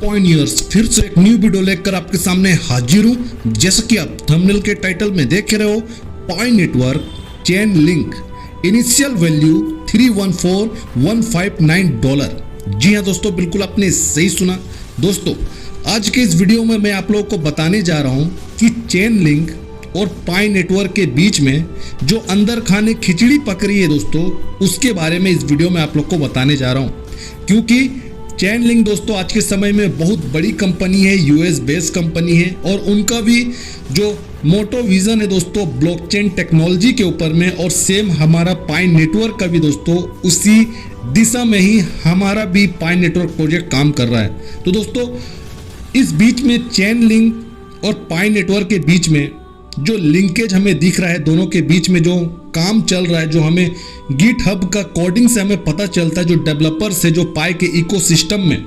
पॉइनियर्स फिर से एक न्यू वीडियो लेकर आपके सामने हाजिर हूं। जैसा कि आप थंबनेल के टाइटल में देख रहे हो, Pi Network chain link initial value $314,159। जी हाँ दोस्तों, बिल्कुल आपने सही सुना। दोस्तों आज के इस वीडियो में मैं आप लोगों को बताने जा रहा हूं कि चेन लिंक और पाई नेटवर्क के बीच में जो अंदर खाने खिचड़ी पक रही है दोस्तों, उसके बारे में इस वीडियो में आप लोग को बताने जा रहा हूं। क्योंकि चेन लिंक दोस्तों आज के समय में बहुत बड़ी कंपनी है, यूएस बेस्ड कंपनी है और उनका भी जो मोटो विजन है दोस्तों ब्लॉकचेन टेक्नोलॉजी के ऊपर में, और सेम हमारा पाई नेटवर्क का भी दोस्तों उसी दिशा में ही हमारा भी पाई नेटवर्क प्रोजेक्ट काम कर रहा है। तो दोस्तों इस बीच में चेन लिंक और पाई नेटवर्क के बीच में जो लिंकेज हमें दिख रहा है, दोनों के बीच में जो काम चल रहा है, जो हमें गिटहब का कोडिंग से हमें पता चलता है, जो डेवलपर से जो पाई के इकोसिस्टम में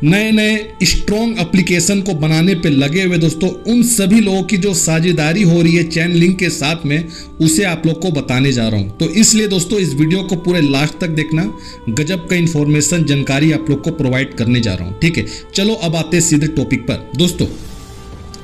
नए नए स्ट्रॉन्ग एप्लीकेशन को बनाने पे लगे हुए दोस्तों, उन सभी लोगों की जो साझेदारी हो रही है चेन लिंक के साथ में, उसे आप लोग को बताने जा रहा हूं। तो इसलिए दोस्तों इस वीडियो को पूरे लास्ट तक देखना, गजब का इंफॉर्मेशन जानकारी आप लोग को प्रोवाइड करने जा रहा हूं। ठीक है, चलो अब आते हैं सीधे टॉपिक पर। दोस्तों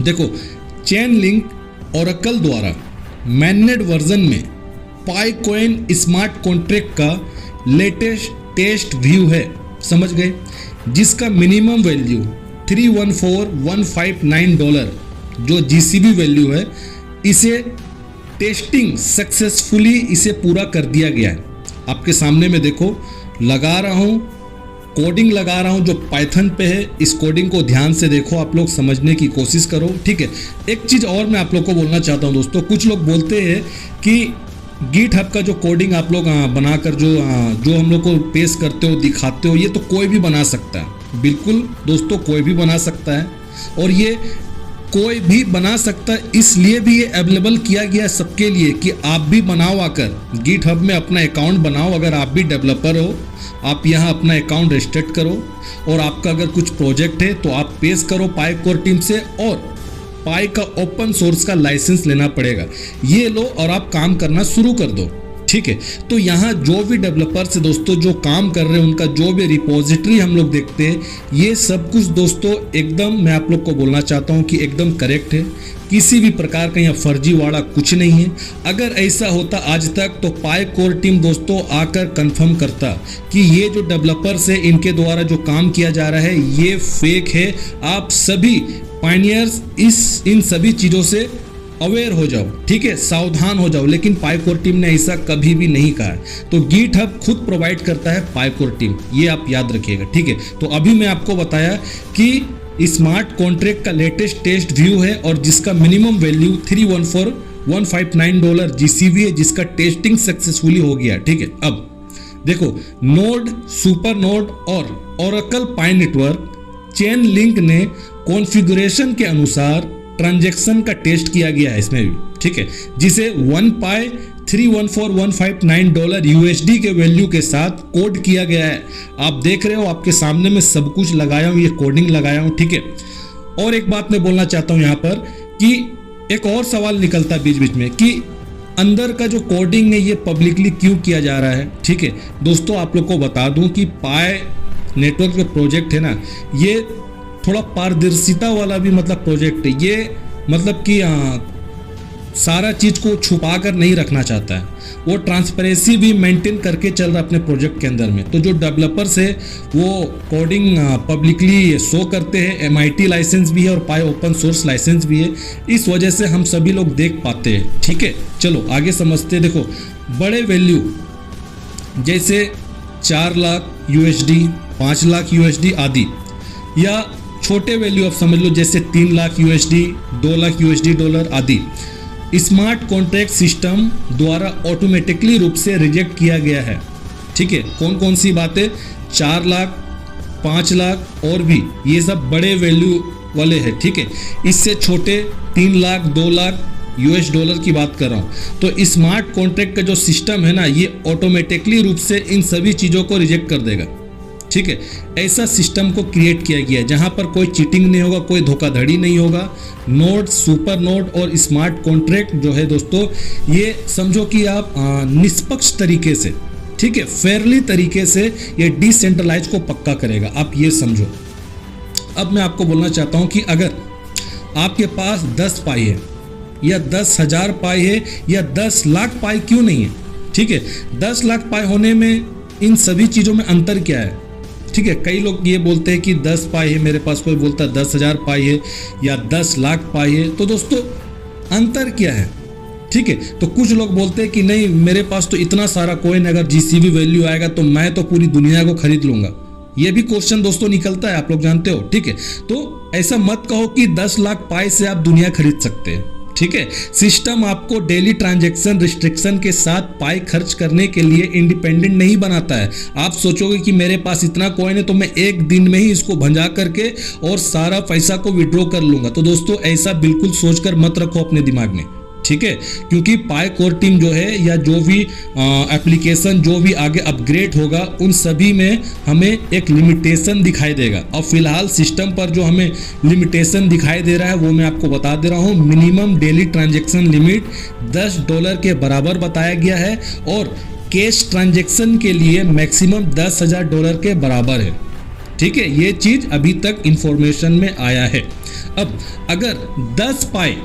देखो, चेन लिंक ओरेकल द्वारा मैनेड वर्जन में पाई कॉइन स्मार्ट कॉन्ट्रैक्ट का लेटेस्ट टेस्ट व्यू है, समझ गए, जिसका मिनिमम वैल्यू $314,159 जो जीसीबी वैल्यू है, इसे टेस्टिंग सक्सेसफुली इसे पूरा कर दिया गया है। आपके सामने में देखो लगा रहा हूँ, कोडिंग लगा रहा हूँ जो पाइथन पे है। इस कोडिंग को ध्यान से देखो, आप लोग समझने की कोशिश करो। ठीक है, एक चीज़ और मैं आप लोग को बोलना चाहता हूँ दोस्तों, कुछ लोग बोलते हैं कि गिटहब का जो कोडिंग आप लोग बनाकर जो हम लोग को पेश करते हो, दिखाते हो, ये तो कोई भी बना सकता है। बिल्कुल दोस्तों, कोई भी बना सकता है, और ये कोई भी बना सकता है, इसलिए भी ये अवेलेबल किया गया है सबके लिए कि आप भी बनाओ, आकर गिटहब में अपना अकाउंट बनाओ। अगर आप भी डेवलपर हो, आप यहाँ अपना अकाउंट रजिस्टर करो, और आपका अगर कुछ प्रोजेक्ट है तो आप पेश करो पाई कोर टीम से, और पाई का ओपन सोर्स का लाइसेंस लेना पड़ेगा, ये लो और आप काम करना शुरू कर दो। ठीक है, तो यहाँ जो भी डेवलपर्स है दोस्तों जो काम कर रहे हैं, उनका जो भी रिपोजिटरी हम लोग देखते हैं, ये सब कुछ दोस्तों एकदम, मैं आप लोग को बोलना चाहता हूँ कि एकदम करेक्ट है। किसी भी प्रकार का यहाँ फर्जीवाड़ा कुछ नहीं है। अगर ऐसा होता आज तक तो पाई कोर टीम दोस्तों आकर कंफर्म करता कि ये जो डेवलपर्स है, इनके द्वारा जो काम किया जा रहा है ये फेक है। आप सभी पायनियर्स इन सभी चीज़ों से अवेयर हो जाओ, ठीक है, सावधान हो जाओ। लेकिन पाई कोर टीम ने ऐसा कभी भी नहीं कहा है। तो गिटहब खुद प्रोवाइड करता है पाई कोर टीम, ये आप याद रखिएगा। ठीक है, तो अभी मैं आपको बताया कि स्मार्ट कॉन्ट्रैक्ट का लेटेस्ट टेस्ट व्यू है, और जिसका मिनिमम वैल्यू $314,159 जीसीबी है, जिसका टेस्टिंग सक्सेसफुली हो गया। ठीक है, अब देखो, नोड, सुपर नोड और ओरेकल पाई नेटवर्क चेन लिंक ने कॉन्फ़िगरेशन के अनुसार ट्रांजैक्शन का टेस्ट किया गया है इसमें भी। ठीक है, जिसे 1 पाई $314,159 यूएसडी के वैल्यू के साथ कोड किया गया है। आप देख रहे हो, आपके सामने में सब कुछ लगाया हूँ, ये कोडिंग लगाया हूँ। ठीक है, और एक बात मैं बोलना चाहता हूँ यहाँ पर कि एक और सवाल निकलता है बीच बीच में कि अंदर का जो कोडिंग है ये पब्लिकली क्यों किया जा रहा है। ठीक है दोस्तों, आप लोग को बता दूं कि पाई नेटवर्क जो प्रोजेक्ट है ना, ये थोड़ा पारदर्शिता वाला भी मतलब प्रोजेक्ट है। ये मतलब कि सारा चीज़ को छुपा कर नहीं रखना चाहता है, वो ट्रांसपेरेंसी भी मेंटेन करके चल रहा है अपने प्रोजेक्ट के अंदर में। तो जो डेवलपर्स है वो कोडिंग पब्लिकली शो करते हैं, MIT लाइसेंस भी है और पाई ओपन सोर्स लाइसेंस भी है, इस वजह से हम सभी लोग देख पाते हैं। ठीक है, चलो आगे समझते हैं। देखो, बड़े वैल्यू जैसे 4 लाख USD, 5 लाख USD आदि, या छोटे वैल्यू आप समझ लो जैसे 3 lakh USD, 2 lakh USD dollar आदि, स्मार्ट कॉन्ट्रैक्ट सिस्टम द्वारा ऑटोमेटिकली रूप से रिजेक्ट किया गया है। ठीक है, कौन कौन सी बातें? 4 लाख, 5 लाख और भी, ये सब बड़े वैल्यू वाले हैं। ठीक है, इससे छोटे 3 लाख, 2 लाख US डॉलर की बात कर रहा हूँ। तो स्मार्ट कॉन्ट्रैक्ट का जो सिस्टम है ना, ये ऑटोमेटिकली रूप से इन सभी चीज़ों को रिजेक्ट कर देगा। ठीक है, ऐसा सिस्टम को क्रिएट किया गया है जहां पर कोई चीटिंग नहीं होगा, कोई धोखाधड़ी नहीं होगा। नोड, सुपर नोड और स्मार्ट कॉन्ट्रैक्ट जो है दोस्तों, ये समझो कि आप निष्पक्ष तरीके से, ठीक है, फेयरली तरीके से ये डिसेंट्रलाइज को पक्का करेगा, आप ये समझो। अब मैं आपको बोलना चाहता हूँ कि अगर आपके पास 10 पाई है या 10,000 पाई है या 10 लाख पाई क्यों नहीं है, ठीक है, 10 लाख पाई होने में इन सभी चीज़ों में अंतर क्या है, ठीक है। कई लोग ये बोलते हैं कि 10 पाई है मेरे पास, कोई बोलता है 10,000 पाई है या 10 लाख पाई है। तो दोस्तों अंतर क्या है, ठीक है। तो कुछ लोग बोलते हैं कि नहीं मेरे पास तो इतना सारा कॉइन, अगर जीसीबी वैल्यू आएगा तो मैं तो पूरी दुनिया को खरीद लूंगा। ये भी क्वेश्चन दोस्तों निकलता है, आप लोग जानते हो, ठीक है। तो ऐसा मत कहो कि 10 लाख पाई से आप दुनिया खरीद सकते हैं, ठीक है। सिस्टम आपको डेली ट्रांजैक्शन रिस्ट्रिक्शन के साथ पाई खर्च करने के लिए इंडिपेंडेंट नहीं बनाता है। आप सोचोगे कि मेरे पास इतना कॉइन है तो मैं एक दिन में ही इसको भंजा करके और सारा पैसा को विड्रॉ कर लूंगा। तो दोस्तों ऐसा बिल्कुल सोचकर मत रखो अपने दिमाग में, ठीक है। क्योंकि पाई कोर टीम जो है या जो भी एप्लीकेशन जो भी आगे अपग्रेड होगा उन सभी में हमें एक लिमिटेशन दिखाई देगा। और फिलहाल सिस्टम पर जो हमें लिमिटेशन दिखाई दे रहा है वो मैं आपको बता दे रहा हूँ। मिनिमम डेली ट्रांजैक्शन लिमिट $10 के बराबर बताया गया है और कैश ट्रांजैक्शन के लिए मैक्सिमम $10,000 के बराबर है, ठीक है। ये चीज़ अभी तक इंफॉर्मेशन में आया है। अब अगर 10 पाई,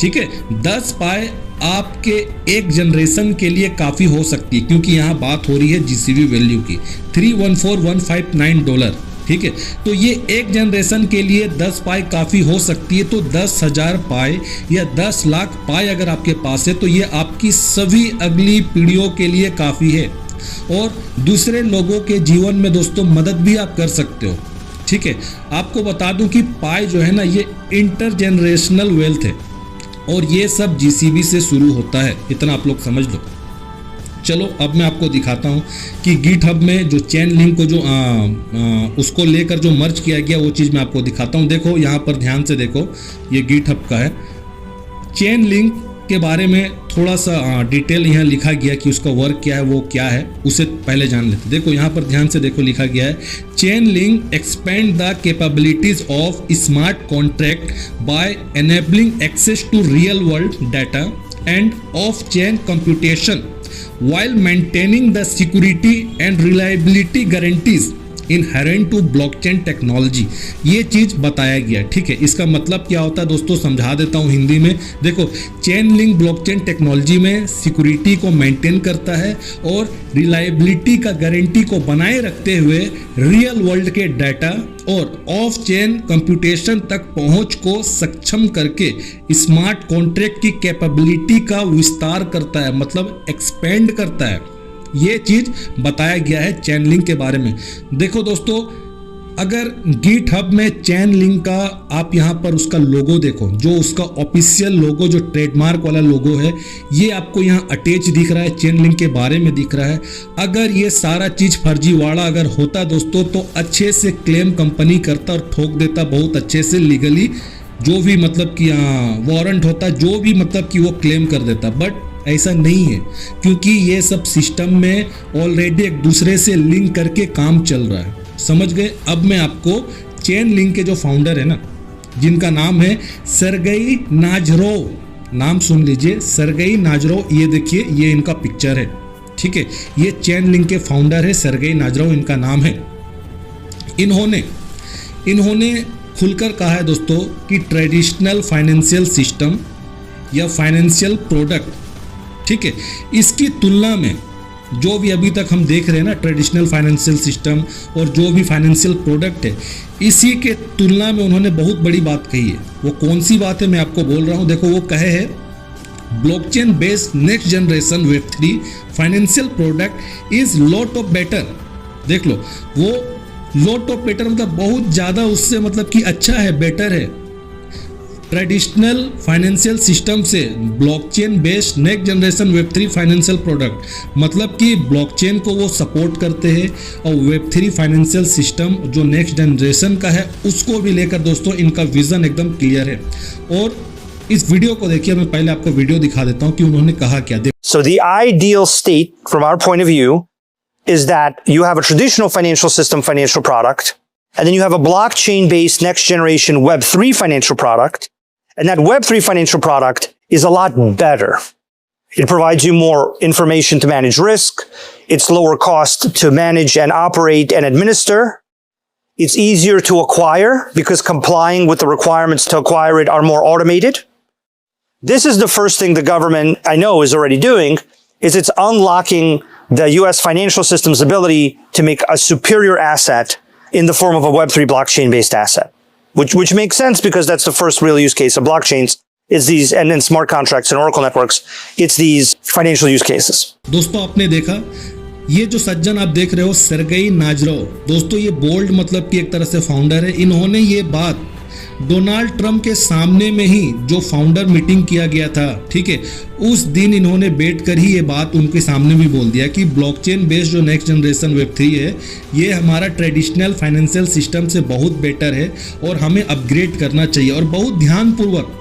ठीक है, 10 पाई आपके एक जनरेशन के लिए काफ़ी हो सकती है, क्योंकि यहाँ बात हो रही है जीसीबी वैल्यू की $314,159, ठीक है। तो ये एक जनरेशन के लिए 10 पाई काफ़ी हो सकती है। तो 10,000 पाई या 10 लाख पाई अगर आपके पास है तो ये आपकी सभी अगली पीढ़ियों के लिए काफ़ी है और दूसरे लोगों के जीवन में दोस्तों मदद भी आप कर सकते हो, ठीक है। आपको बता दूं कि पाई जो है ना ये इंटरजेनरेशनल वेल्थ है और ये सब जीसीबी से शुरू होता है, इतना आप लोग समझ लो। चलो अब मैं आपको दिखाता हूँ कि गिटहब में जो चेन लिंक को जो उसको लेकर जो मर्ज किया गया वो चीज़ मैं आपको दिखाता हूँ। देखो यहाँ पर ध्यान से देखो, ये गिटहब का है। चेन लिंक के बारे में थोड़ा सा डिटेल यहाँ लिखा गया कि उसका वर्क क्या है, वो क्या है, उसे पहले जान लेते। देखो यहाँ पर ध्यान से देखो, लिखा गया है Chainlink expand the capabilities of smart contract by enabling access to real world data and off chain computation while maintaining the security and reliability guarantees inherent to blockchain technology. ये चीज़ बताया गया, ठीक है। इसका मतलब क्या होता है दोस्तों, समझा देता हूँ हिंदी में। देखो चेन लिंक ब्लॉकचेन टेक्नोलॉजी में सिक्योरिटी को मेंटेन करता है और रिलायबिलिटी का गारंटी को बनाए रखते हुए रियल वर्ल्ड के डाटा और ऑफ चेन कंप्यूटेशन तक पहुंच को सक्षम करके स्मार्ट कॉन्ट्रैक्ट की कैपेबिलिटी का विस्तार करता है, मतलब एक्सपेंड करता है। ये चीज बताया गया है चेन लिंक के बारे में। देखो दोस्तों, अगर गिटहब में चेन लिंक का आप यहाँ पर उसका लोगो देखो, जो उसका ऑफिशियल लोगो, जो ट्रेडमार्क वाला लोगो है, ये आपको यहाँ अटैच दिख रहा है, चेन लिंक के बारे में दिख रहा है। अगर ये सारा चीज फर्जीवाड़ा अगर होता दोस्तों तो अच्छे से क्लेम कंपनी करता और ठोक देता बहुत अच्छे से लीगली, जो भी मतलब कि वारंट होता, जो भी मतलब कि वो क्लेम कर देता। बट ऐसा नहीं है, क्योंकि ये सब सिस्टम में ऑलरेडी एक दूसरे से लिंक करके काम चल रहा है, समझ गए। अब मैं आपको चेन लिंक के जो फाउंडर है ना, जिनका नाम है सर्गेई नाजरोव, नाम सुन लीजिए, सर्गेई नाजरोव। ये देखिए, ये इनका पिक्चर है, ठीक है। ये चेन लिंक के फाउंडर है, सर्गेई नाजरोव इनका नाम है। इन्होंने खुलकर कहा है दोस्तों कि ट्रेडिशनल फाइनेंशियल सिस्टम या फाइनेंशियल प्रोडक्ट, ठीक है, इसकी तुलना में जो भी अभी तक हम देख रहे हैं ना ट्रेडिशनल फाइनेंशियल सिस्टम और जो भी फाइनेंशियल प्रोडक्ट है, इसी के तुलना में उन्होंने बहुत बड़ी बात कही है। वो कौन सी बात है मैं आपको बोल रहा हूँ। देखो वो कहे है blockchain based next generation Web3 financial product is lot of better. देख लो, वो लॉट ऑफ बेटर मतलब बहुत ज़्यादा उससे मतलब कि अच्छा है, बेटर है। ट्रेडिशनल फाइनेंशियल सिस्टम से blockchain based next generation Web3 financial product, मतलब कि ब्लॉकचेन को वो सपोर्ट करते हैं और Web3 फाइनेंशियल सिस्टम जो नेक्स्ट जनरेशन का है उसको भी लेकर दोस्तों इनका विजन एकदम क्लियर है। और इस वीडियो को देखिए, मैं पहले आपको वीडियो दिखा देता हूँ कि उन्होंने कहा क्या। So the ideal state from our point of view is that you have a traditional financial system financial product, and then you have a blockchain based next generation Web3 financial product. And that Web3 financial product is a lot better. It provides you more information to manage risk. It's lower cost to manage and operate and administer. It's easier to acquire because complying with the requirements to acquire it are more automated. This is the first thing the government, I know, is already doing, is it's unlocking the US financial system's ability to make a superior asset in the form of a Web3 blockchain-based asset, which makes sense because that's the first real use case of blockchains. It's these, and then smart contracts and Oracle networks, it's these financial use cases. दोस्तों आपने देखा, ये जो सज्जन आप देख रहे हो Sergei नाजरोव, दोस्तों ये बोल्ड मतलब कि एक तरह से फाउंडर है। इन्होंने ये बात डोनाल्ड ट्रंप के सामने में ही जो फाउंडर मीटिंग किया गया था, ठीक है, उस दिन इन्होंने बैठकर ही ये बात उनके सामने भी बोल दिया कि ब्लॉकचेन बेस्ड जो नेक्स्ट जनरेशन वेब3 है, ये हमारा ट्रेडिशनल फाइनेंशियल सिस्टम से बहुत बेटर है और हमें अपग्रेड करना चाहिए। और बहुत ध्यानपूर्वक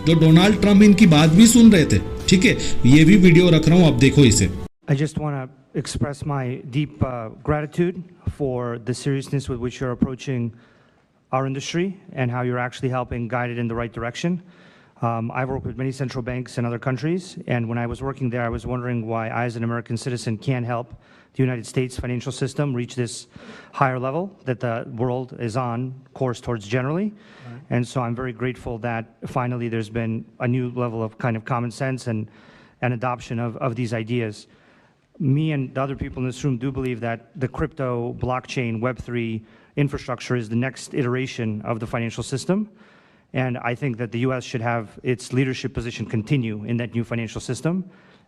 जो डोनाल्ड ट्रंप इनकी बात भी सुन रहे थे, ठीक है, ये भी वीडियो रख रहा हूँ, आप देखो इसे। I just want to express my deep gratitude for the seriousness with which you're approaching our industry and how you're actually helping guide it in the right direction. I've worked with many central banks in other countries, and when I was working there, I was wondering why I, as an American citizen, can't help the United States financial system reach this higher level that the world is on course towards generally. Right. And so I'm very grateful that finally there's been a new level of kind of common sense and adoption of these ideas. Me and the other people in this room do believe that the crypto, blockchain, Web3 infrastructure is the next iteration of the financial system. And I think that the US should have its leadership position continue in that new financial system.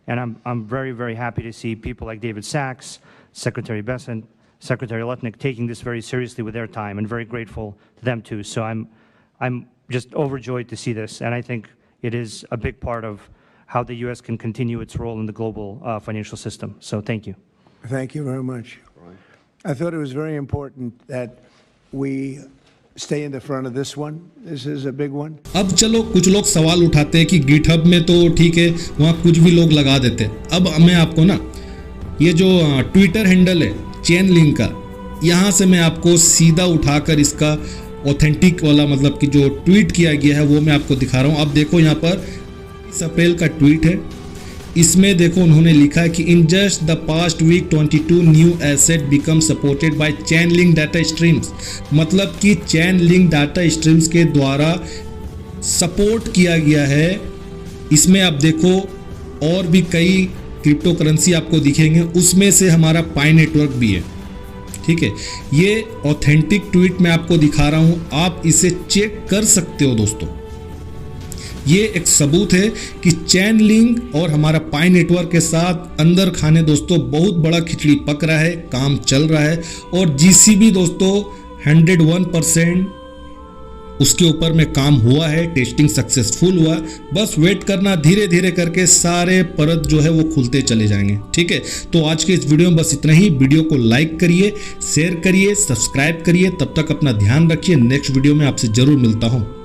And I'm very, very happy to see people like David Sachs, Secretary Bessent, Secretary Lutnick taking this very seriously with their time, and very grateful to them too. So I'm just overjoyed to see this. And I think it is a big part of how the US can continue its role in the global financial system. So thank you. Thank you very much. I thought it was very important that we stay in the front of this one. This is a big one. अब चलो कुछ लोग सवाल उठाते हैं कि GitHub में तो ठीक है, वहाँ कुछ भी लोग लगा देते हैं। अब मैं आपको ना ये जो ट्विटर हैंडल है चेन लिंक का, यहाँ से मैं आपको सीधा उठाकर इसका ऑथेंटिक वाला मतलब कि जो ट्वीट किया गया है वो मैं आपको दिखा रहा हूँ। अब देखो यहाँ पर 20 अप्रैल का ट्वीट है, इसमें देखो उन्होंने लिखा है कि in just the past week 22 new asset become supported by Chainlink data streams, मतलब कि चेन लिंक डाटा स्ट्रीम्स के द्वारा सपोर्ट किया गया है। इसमें आप देखो और भी कई क्रिप्टो करेंसी आपको दिखेंगे, उसमें से हमारा पाई नेटवर्क भी है, ठीक है। ये ऑथेंटिक ट्वीट मैं आपको दिखा रहा हूँ, आप इसे चेक कर सकते हो दोस्तों। ये एक सबूत है कि चैन लिंक और हमारा पाई नेटवर्क के साथ अंदर खाने दोस्तों बहुत बड़ा खिचड़ी पक रहा है, काम चल रहा है। और जीसीबी दोस्तों 101% उसके ऊपर में काम हुआ है, टेस्टिंग सक्सेसफुल हुआ। बस वेट करना, धीरे धीरे करके सारे परत जो है वो खुलते चले जाएंगे, ठीक है। तो आज के इस वीडियो में बस इतना ही। वीडियो को लाइक करिए, शेयर करिए, सब्सक्राइब करिए। तब तक अपना ध्यान रखिए। नेक्स्ट वीडियो में आपसे जरूर मिलता हूँ।